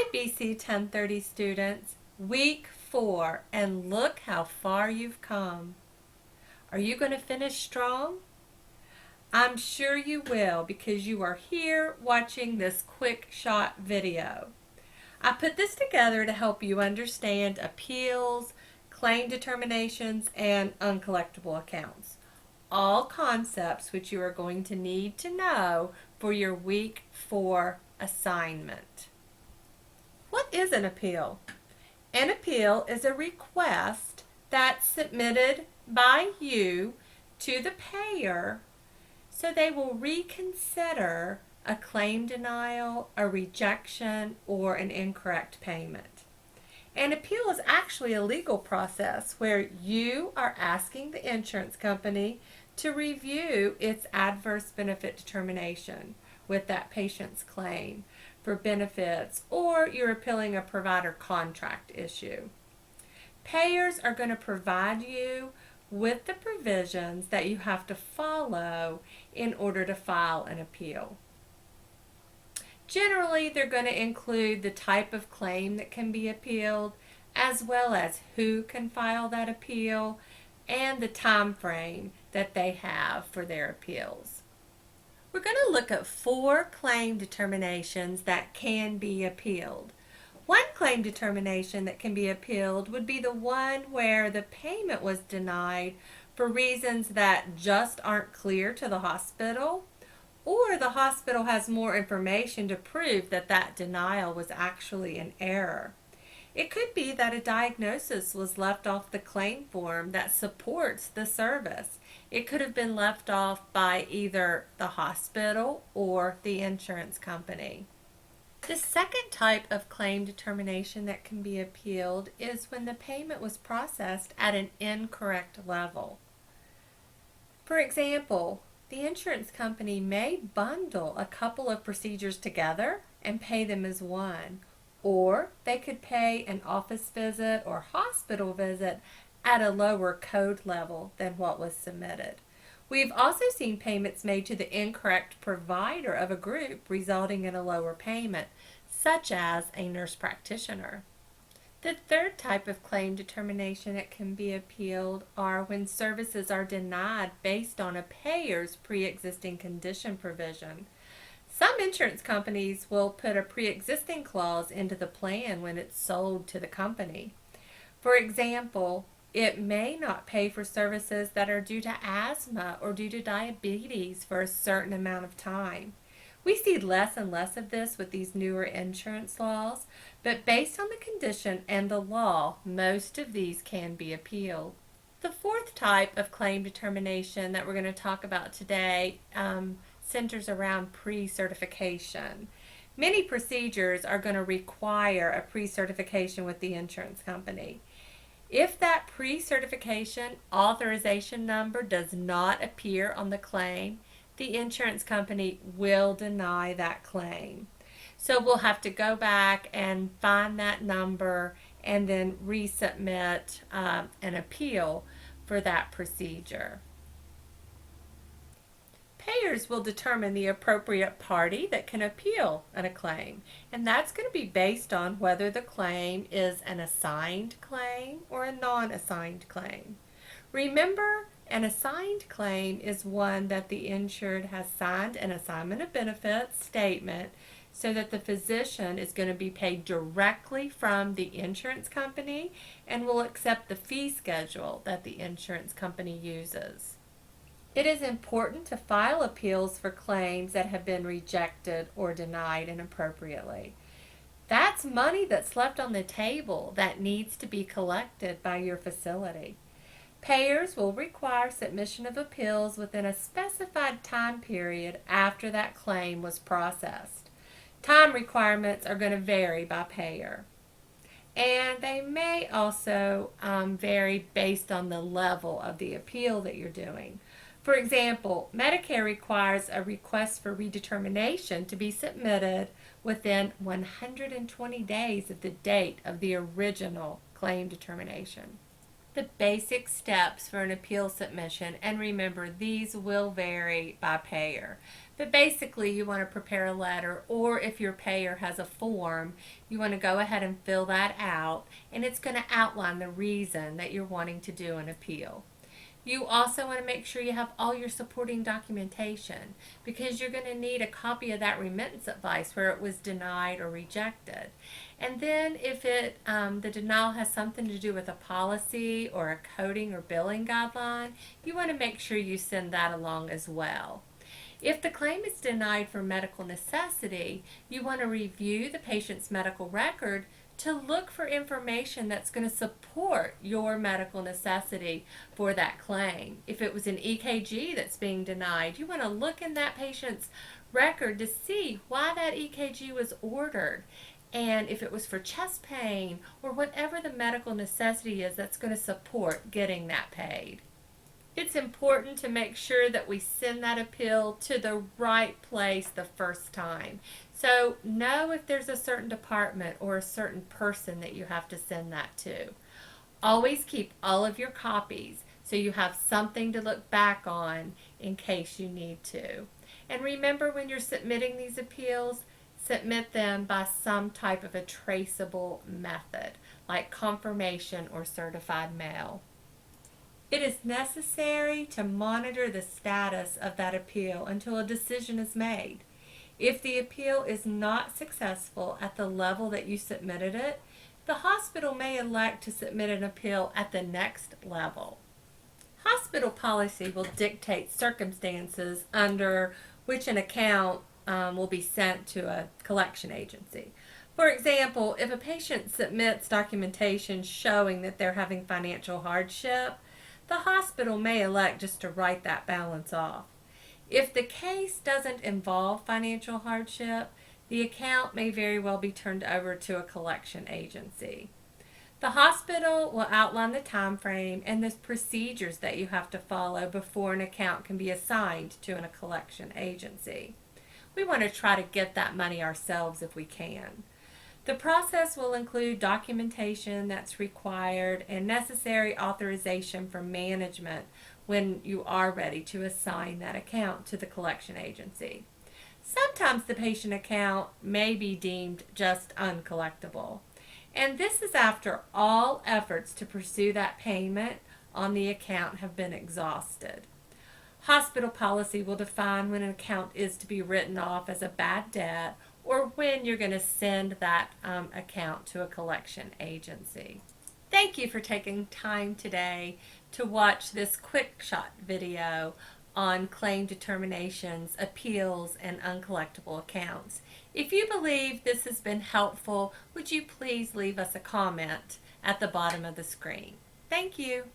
Hi BC 1030 students, week 4, and look how far you've come. Are you going to finish strong? I'm sure you will because you are here watching this quick shot video. I put this together to help you understand appeals, claim determinations, and uncollectible accounts. All concepts which you are going to need to know for your week 4 assignment. What is an appeal? An appeal is a request that's submitted by you to the payer so they will reconsider a claim denial, a rejection, or an incorrect payment. An appeal is actually a legal process where you are asking the insurance company to review its adverse benefit determination with that patient's claim for benefits, or you're appealing a provider contract issue. Payers are going to provide you with the provisions that you have to follow in order to file an appeal. Generally, they're going to include the type of claim that can be appealed, as well as who can file that appeal and the time frame that they have for their appeals. We're going to look at 4 claim determinations that can be appealed. One claim determination that can be appealed would be the one where the payment was denied for reasons that just aren't clear to the hospital, or the hospital has more information to prove that that denial was actually an error. It could be that a diagnosis was left off the claim form that supports the service. It could have been left off by either the hospital or the insurance company. The second type of claim determination that can be appealed is when the payment was processed at an incorrect level. For example, the insurance company may bundle a couple of procedures together and pay them as one, or they could pay an office visit or hospital visit at a lower code level than what was submitted. We've also seen payments made to the incorrect provider of a group resulting in a lower payment, such as a nurse practitioner. The third type of claim determination that can be appealed are when services are denied based on a payer's pre-existing condition provision. Some insurance companies will put a pre-existing clause into the plan when it's sold to the company. For example, it may not pay for services that are due to asthma or due to diabetes for a certain amount of time. We see less and less of this with these newer insurance laws, but based on the condition and the law, most of these can be appealed. The fourth type of claim determination that we're going to talk about today centers around pre-certification. Many procedures are going to require a pre-certification with the insurance company. If that pre-certification authorization number does not appear on the claim, the insurance company will deny that claim. So we'll have to go back and find that number and then resubmit an appeal for that procedure. Payers will determine the appropriate party that can appeal a claim, and that's going to be based on whether the claim is an assigned claim or a non-assigned claim. Remember, an assigned claim is one that the insured has signed an assignment of benefits statement so that the physician is going to be paid directly from the insurance company and will accept the fee schedule that the insurance company uses. It is important to file appeals for claims that have been rejected or denied inappropriately. That's money that's left on the table that needs to be collected by your facility. Payers will require submission of appeals within a specified time period after that claim was processed. Time requirements are going to vary by payer. And they may also vary based on the level of the appeal that you're doing. For example, Medicare requires a request for redetermination to be submitted within 120 days of the date of the original claim determination. The basic steps for an appeal submission, and remember these will vary by payer. But basically, you want to prepare a letter, or if your payer has a form, you want to go ahead and fill that out, and it's going to outline the reason that you're wanting to do an appeal. You also want to make sure you have all your supporting documentation, because you're going to need a copy of that remittance advice where it was denied or rejected. And then if the denial has something to do with a policy or a coding or billing guideline, you want to make sure you send that along as well. If the claim is denied for medical necessity, you want to review the patient's medical record to look for information that's going to support your medical necessity for that claim. If it was an EKG that's being denied, you want to look in that patient's record to see why that EKG was ordered. And if it was for chest pain or whatever the medical necessity is that's going to support getting that paid. It's important to make sure that we send that appeal to the right place the first time. So know if there's a certain department or a certain person that you have to send that to. Always keep all of your copies so you have something to look back on in case you need to. And remember, when you're submitting these appeals, submit them by some type of a traceable method, like confirmation or certified mail. It is necessary to monitor the status of that appeal until a decision is made. If the appeal is not successful at the level that you submitted it, the hospital may elect to submit an appeal at the next level. Hospital policy will dictate circumstances under which an account will be sent to a collection agency. For example, if a patient submits documentation showing that they're having financial hardship, the hospital may elect just to write that balance off. If the case doesn't involve financial hardship, the account may very well be turned over to a collection agency. The hospital will outline the time frame and the procedures that you have to follow before an account can be assigned to a collection agency. We want to try to get that money ourselves if we can. The process will include documentation that's required and necessary authorization from management when you are ready to assign that account to the collection agency. Sometimes the patient account may be deemed just uncollectible, and this is after all efforts to pursue that payment on the account have been exhausted. Hospital policy will define when an account is to be written off as a bad debt or when you're going to send that account to a collection agency. Thank you for taking time today to watch this quick shot video on claim determinations, appeals, and uncollectible accounts. If you believe this has been helpful, would you please leave us a comment at the bottom of the screen? Thank you.